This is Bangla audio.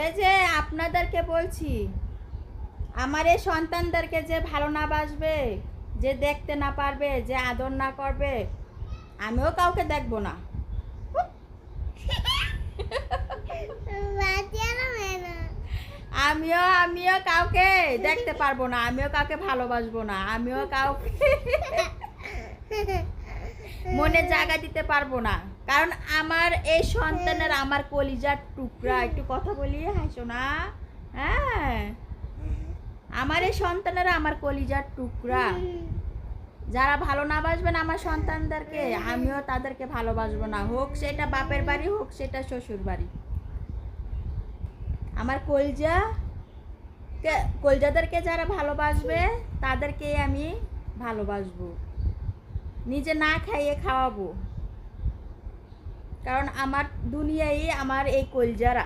এই যে আপনাদেরকে বলছি, আমার এই সন্তানদেরকে যে ভালো না বাসবে, যে দেখতে না পারবে, যে আদর না করবে, আমিও কাউকে দেখবো না। আমিও কাউকে দেখতে পারবো না, আমিও কাউকে ভালোবাসবো না, আমিও কাউকে মনে জায়গা দিতে পারবো না। কারণ আমার এই সন্তানের আমার কলিজার টুকরা। একটু কথা বলি হাসো না। হ্যাঁ, আমার এই সন্তানেরা আমার কলিজার টুকরা। যারা ভালো না বাসবেন আমার সন্তানদেরকে, আমিও তাদেরকে ভালোবাসবো না, হোক সেটা বাপের বাড়ি, হোক সেটা শ্বশুর বাড়ি। আমার কলজাদেরকে যারা ভালোবাসবে তাদেরকে আমি ভালোবাসবো, নিজে না খাইয়ে খাওয়াবো। কারণ আমার দুনিয়ায় আমার এই কলজারা।